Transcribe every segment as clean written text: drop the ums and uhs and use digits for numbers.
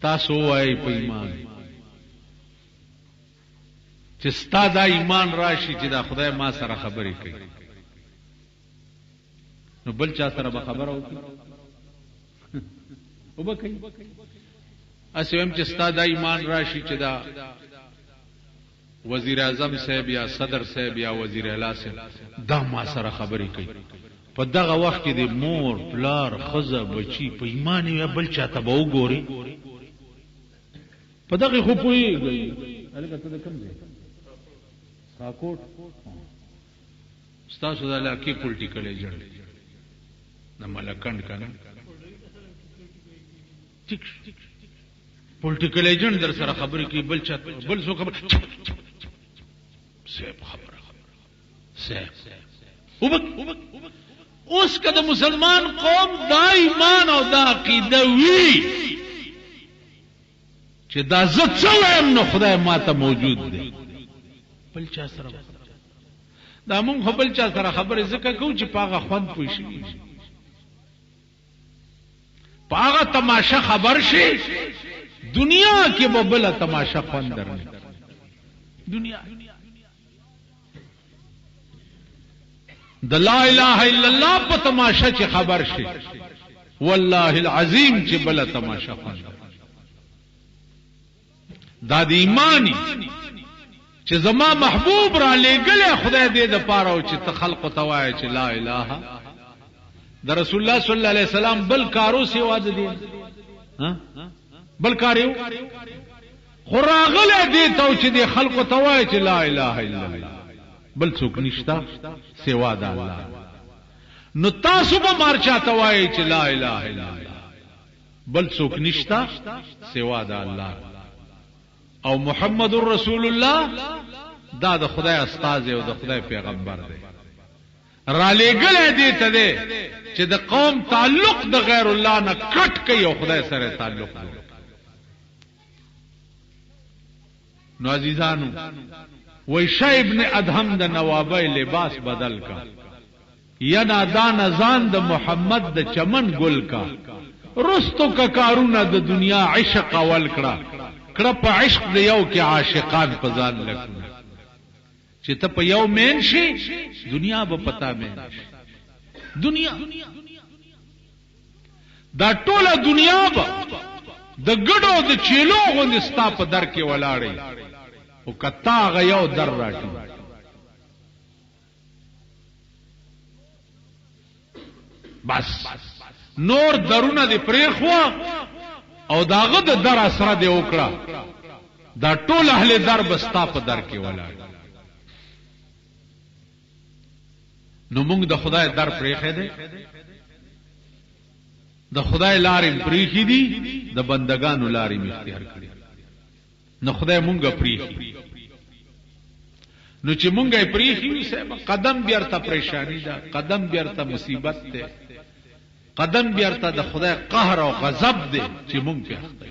تاسو وای په ایمان چې ستا دا ایمان راشي چې دا خدای ما سره خبرې کوي نو بل چا سره به خبره وکړي او به کوي اسیم چې ستا دا ایمان راشي چې دا وزیر اعظم صاحب یا صدر صاحب یا وزیر اعلی صاحب دا ما سره خبرې کوي په دغه وخت کې د مور پلار خزه بچی په ایمان یې بل چاته به وګوري په دغه خو پوهېږي هلکه ته د کوم ځای ساکوټ ستاسو د علاقې پولیټیکل ایجنټ د ملکنډ که نه ټیک پولیټیکل ایجنټ در سره خبرې کوي بل چا بل څوک خبر صاحب خبره صاحب اوس که د مسلمان قوم دا ایمان او دا عقیده وي چې دا زه څه وایم نو خدای ما ته موجود دی بل چا سره دا مونږ خو بل چا سره خبرې ځکه کوو چې په هغه خوند پوه شي په هغه تماشه خبر شي دنیا کې به بله تماشه خوند درنه دنیا د لا اله الا الله په تماشه چې خبر شي والله العظیم چې بله تماشه خوند دا د ایمانی چې زما محبوب را لېږلی خدای دې د پاره او چې ته خلقو ته وایې چې لا اله د رسول الله صلی الله علیه وسلم بل کارو سوا د دې بل کار یو خو راغلی دې ته چې دې خلقو ته وایې چې لا اله الا الله بل څوک نشته سوا د الله نو تاسو به مارچا ته وایې چې لا اله الا الله بل څوک نشته سوا د الله او محمد رسول الله دا د خدای استاد او د خدای پیغمبر دی را لېږلی دی ته دی چې د قوم تعلق د غیر الله نه کټ کوي او خدای سره تعلق دی نو عزیزانو ویشا ابن ادهم د نوابی لباس بدل کا یا نادان ځان د محمد د چمن ګل کا رستو کا کارونه د دنیا عشق اول کړه کړه په عشق د یو کې عاشقان په ځان لګو چې ته په یو مین شي دنیا به پتا مین شي دنیا دا ټوله دنیا به د ګډو د چیلو غوندې ستا په در کې ولاړې او کتا هغه یو در راټي بس نور درونه دې پرېښوه او داغه د در اثر دی وکړه دا ټول اهل در بستا په در کې ولاړ نو موږ د خدای در پرېښی دی د خدای لارې پرېښي دي د بندگانو لارې مې اختیار کړي نو خدای مونږه پرېښي نو چې مونږه یې پرېښي قدم بیرته پریشانی ده قدم بیرته مصیبت ده قدم بیرته د خدای قهر او غضب دی چې مونږ په اخته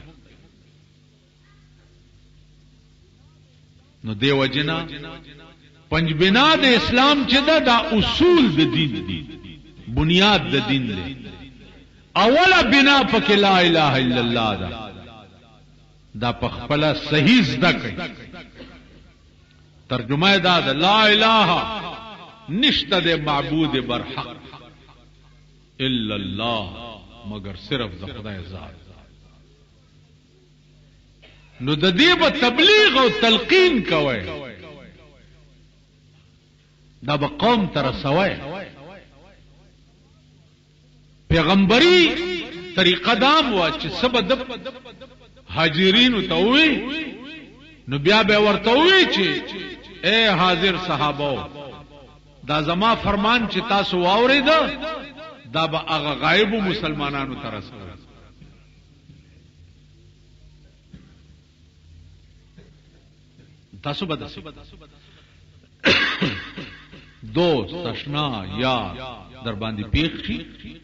نو دیو جنا پنځ بنا د اسلام چې دا اصول د دین دي بنیاد د دین دی اوله بنا پکې لا اله الا الله دا په خپل صحیح زده کوي ترجمه دا ده لا اله نشته د معبود برحق الا الله مگر صرف د خدای ذات نو د دې په تبلیغ او تلقین کوي دا به قوم تر سوای پیغمبري طریقه دام وا چې سبد حاضرین ته وي نو بیا به ورته وي چې اے حاضر صحابه دا زما فرمان چې تاسو واورید دا به هغه غایب مسلمانانو ته رسول تاسو بد دوست آشنا یار در باندې پیښ شي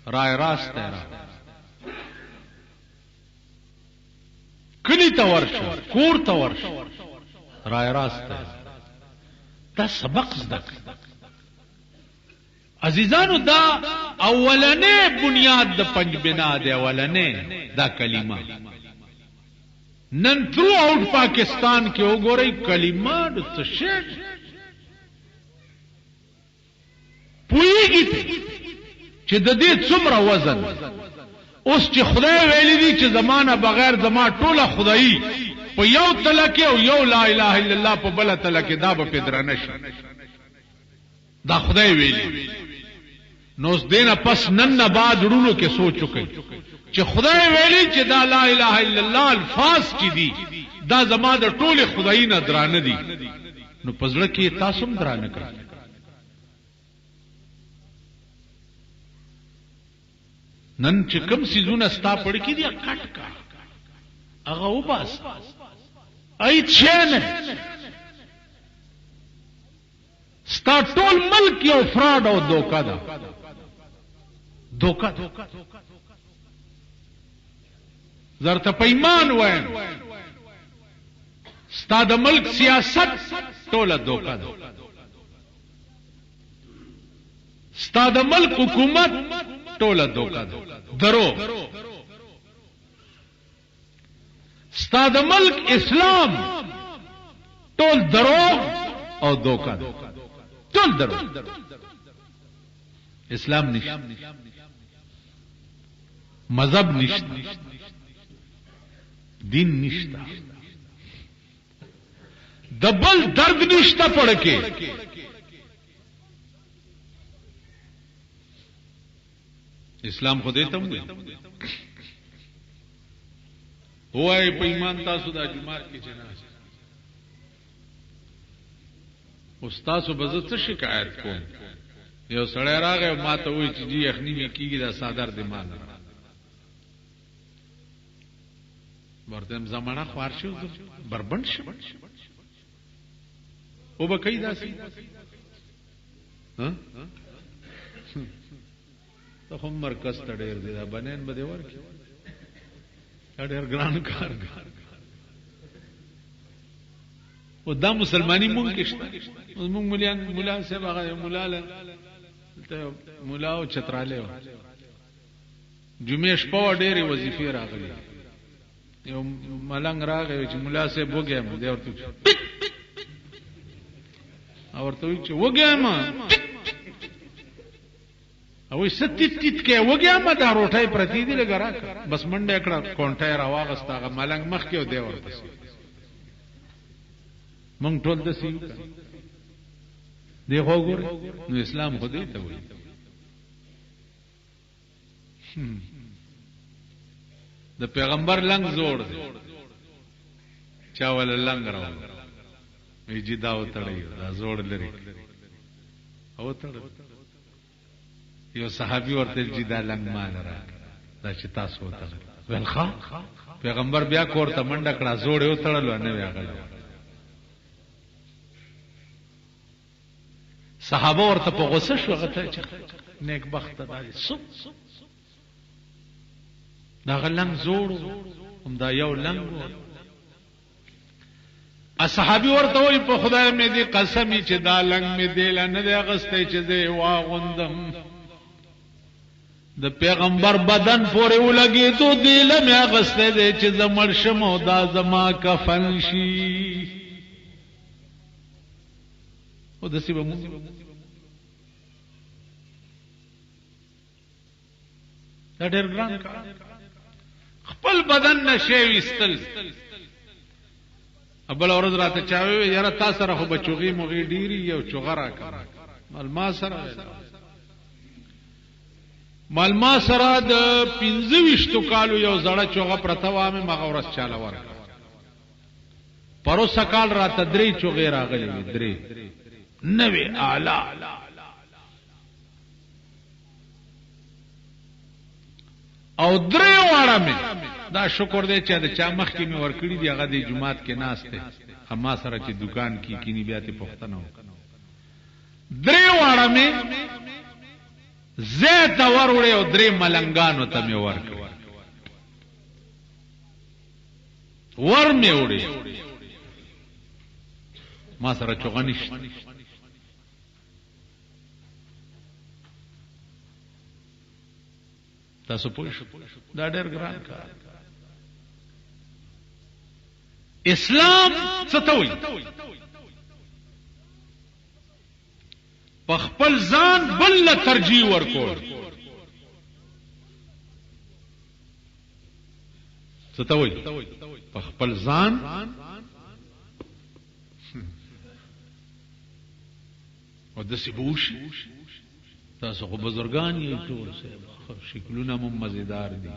رائے راست ہے کلی ته ورشه کور ته ورشه رای راسته دا سبق زده عزیزانو دا اولنې بنیاد د پنج بنا دی اولنې دا کلمه نن تھرو آؤٹ پاکستان کې وګورئ کلمه د څه شی پوهیږي چې د دې څومره وزن اوس چې خدای ویلي دي چې زمانه بغیر زما ټوله خدایي په یو تله کې او یو لا اله الا الله په بل تله کې دا به پدرانه شي دا خدای ویلي نو اوس دینه پس نن نه بعد ورونو کې سوچ وکړي چې خدای ویلي چې دا لا اله الا الله الفاظ چې دي دا زما د ټوله خدایي نه درانه دي نو پزړه کې تاسو هم درانه کړئ نن چې کوم سيزونه ستا پړ کې دي کټ کا هغه وباس ایت شنه ستا ټول ملک یو فراډ او دوکا ده دوکا زرته پیمان وایم ستا د ملک سیاست ټوله دوکا ده ستا د ملک حکومت ټوله دوکا ده درو ستا د ملک اسلام ټول درو او دوکا ده ټول درو اسلام نشته مذهب نشته دین نشته د بل درد نشته پړکه اسلام خو دې تم وي وای په ایمان تاسو د جمعات کې جناز استاد وبزه څه شکایت کوم یو سړی راغی ما ته وایي چې جی اخنی می کیږي دا صادر دی مان ورته زمانہ خوار شو بربند شو او به کوي داسي ها ته هم مرکز ته ډېر دی دا بنین به دی ورکی ډېر ګران کار او دا مسلمانی مونږ کې شته مونږ مولا صاحب هغه مولا او چتراله جمعې شپه ډېرې وظیفې راغلي یو ملنګ راغی چې مولا صاحب وګم دی ورته وی چې وګم او ستیت کې وګم دا روټای پرتی دی لګرا بس منډه کړه کونټه راواغستا ملنګ مخ کې دی ورته مونږ ټول د سیو دی وګوره نو اسلام خو دې ته وایي د پیغمبر لنګ زوړ دی چا ول لنګ راو وی دا وتړی دا زوړ لري او تړ یو صحابي ورته چې دا لنګ مان را دا چې تاسو وتړ ولخا پیغمبر بیا کوړه منډه کړه زوړ یو تړلو نه ویاغل صحابه ورته په غوسه شو غته چې نیک بخت ده سب دا غلنګ زوړ هم دا یو لنګ اصحابي ورته وي په خدای مې دې قسم چې دا لنګ مې دې لنه دې غسته چې دې واغوندم د پیغمبر بدن پورې ولګي ته دې لمه غسته دې چې زمړ شمو دا زما کفن شي او دسی به مونږ دا ډېر ګران خپل بدن نشي وستل ابل اورز راته چاوي یاره تاسو سره خو بچوغي مغي ډيري یو چوغرا کړه مالما سره د 25 کالو یو زړه چوغه پرته وامه مغورس چاله ورک پروسه کال راته درې چوغې راغلي درې نوې اعلی او درې واړه مې دا شکر دې چې د چا مخ کې مې ورکړي دی هغه د جمعات کې ناشته اما سره چې دکان کې کینی بیا ته پښتنه درې واړه مې زه تا ورولې او درې ملنګانو ته مې ورکړي ور مې وړي ما سره چوغه نشته تاسو پوه شئ دا ډېر ګران کار اسلام څه ته وایي په خپل ځان بل له ترجیح ورکول څه ته وایي په خپل ځان او داسې به وشي تاسو خو بزرګان یې ټول شکلونه مو مزیدار دي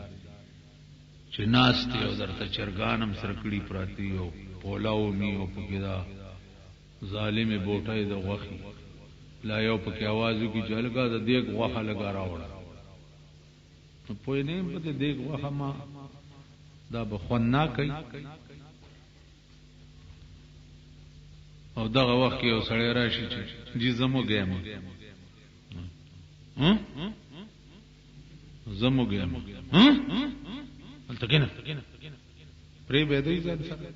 چې ناست دي او درته چرګان هم سره کړي پراتی او پولاو می او پکې دا ظالمې بوټۍ د غوښې لا یو پکې आवाज وکړي چې هلکه د دیګ غوښه لږه راوړه نو پوه نه یم په دې دیګ غوښه ما دا به خوند نه کوي او دغه وخت کې یو سړی راشي چې جی زموږ یم زموږ یم هلته کېنه پرې بېدوي ځان سره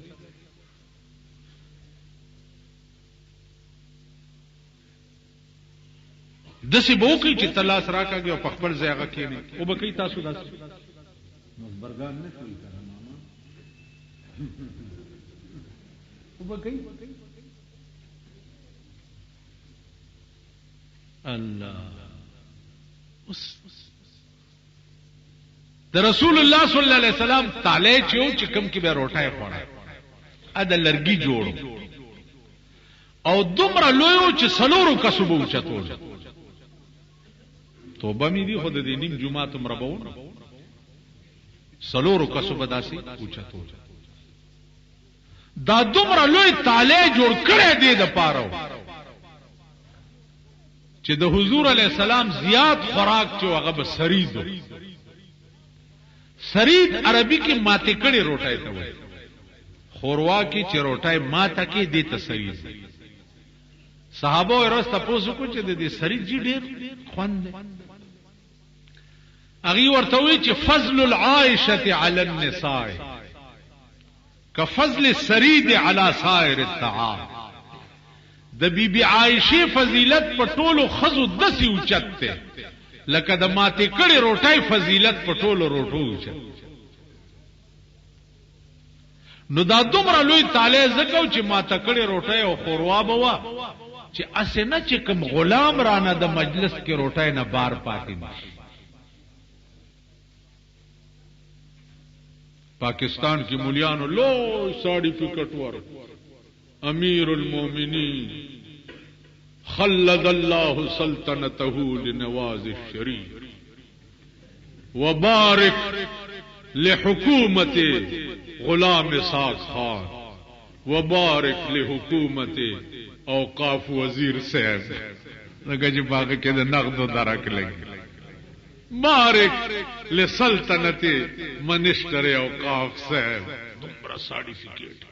داسې به وکړي چې ته لاس راکاږي او په خپل ځای هغه کښېني او به کوي تاسو داسې مزبرګان نه کوي که نه ماما او به کوي الله د رسول الله صلی الله علیه وسلم تعالی چې کوم کې به روټای خوړه ا د لرګي جوړو او دومره لویو چې سلورو کسو به اوچتول توبه مې دي خود دې نیم جمعه تم ربون سلورو کسو به داسي اوچتول دا دومره لوی تعالی جوړ کړی دی د پاره چې د حضور علی السلام زیات خوراک چې هغه به سرید سرید عربی کې ماته کړي روټای ته وایي خوروا کې چې روټای ماته کې دې ته سرید صحابه ورسته پوسو کو چې دې سرید جی ډېر خوند اغي ورته وی چې فضل العائشه علی النساء كفضل السرید علی سائر الطعام د بیبي عائشه فضیلت په ټولو خزو دسي اوچت ته لکه د ماته کړي روټای فضیلت په ټولو روټو اوچت نو دا دومره لوی تعالی زکو چې ماته کړي روټای او خوروا بوا چې اسنه چې کوم غلام رانه د مجلس کې روټای نه بار پاتې نشي پاکستان کې مولیانو لو ساڑی پکټ ور امیر المؤمنین خلد الله سلطنته لنواز الشریف وبارك لحكومة غلام اسحاق خان وبارك لحكومة اوقاف وزیر صاحب لکه چې باغ کې د نقد درک لګي بارك لسلطنة منشتر اوقاف صاحب دومره سرټیفیکیټ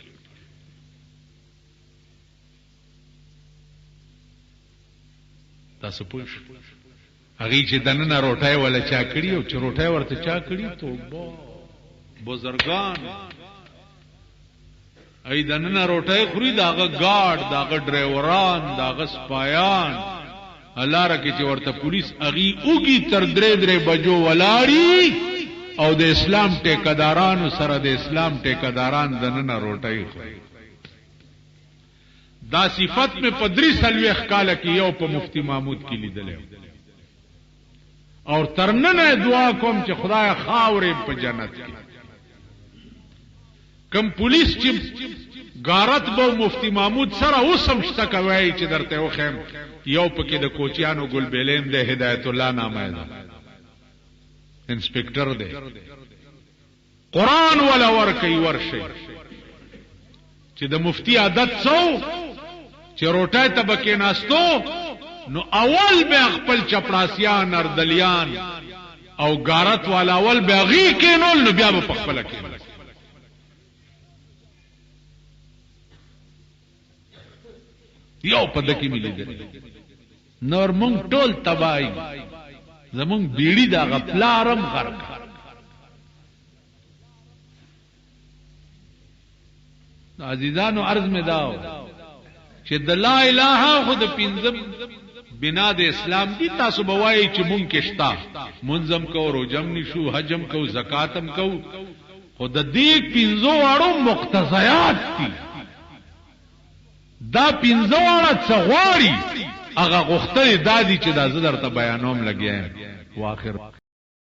تاسو پوه شئ هغه چې دنه روټای ولا چا کړی او چې روټای ورته چا کړی توبه بزرګان ای دنه روټای خوري داغه گارد داغه ډرایوران داغه سپایان الله راکې چې ورته پولیس اغي اوږي تر درې بجو ولاړی او د اسلام ټیکدارانو سره د اسلام ټیکداران دنه روټای خوري دا صفت میں پدری سلوی اخکال کی یو په مفتی محمود کی لیدل اور ترنن دعا کوم چې خدای خاورې په جنت کې کم پولیس چې غارت بو مفتی محمود سره اوسم شته کوي چې درته وخم یو پکې د کوچیانو ګل بیلین د هدایت الله نامه ده انسپکټر ده قران ولا ور کوي ورشي چې د مفتی عادت څو چې روټای ته بکې ناستو نو اول به خپل چپړاسیان اردلیان او غارت والا اول به غي کینول نو بیا په خپل کې یو په دکی ملي دي نور مونږ ټول تبای زمونږ بیړی دا غپلارم غرق عزیزانو عرض می داو چې د لا اله خود پنځم بنا د اسلام دی. تاسو بوایي چې مونږ کې شتا منظم کو، روزم نشو، حجم کو، زکاتم کو، خود دې پنځو اړو مقتضیات دي. دا پنځو اړه څغواړي هغه غوښتل دادی چې دا زه درته بیانوم لګیا یم. واخر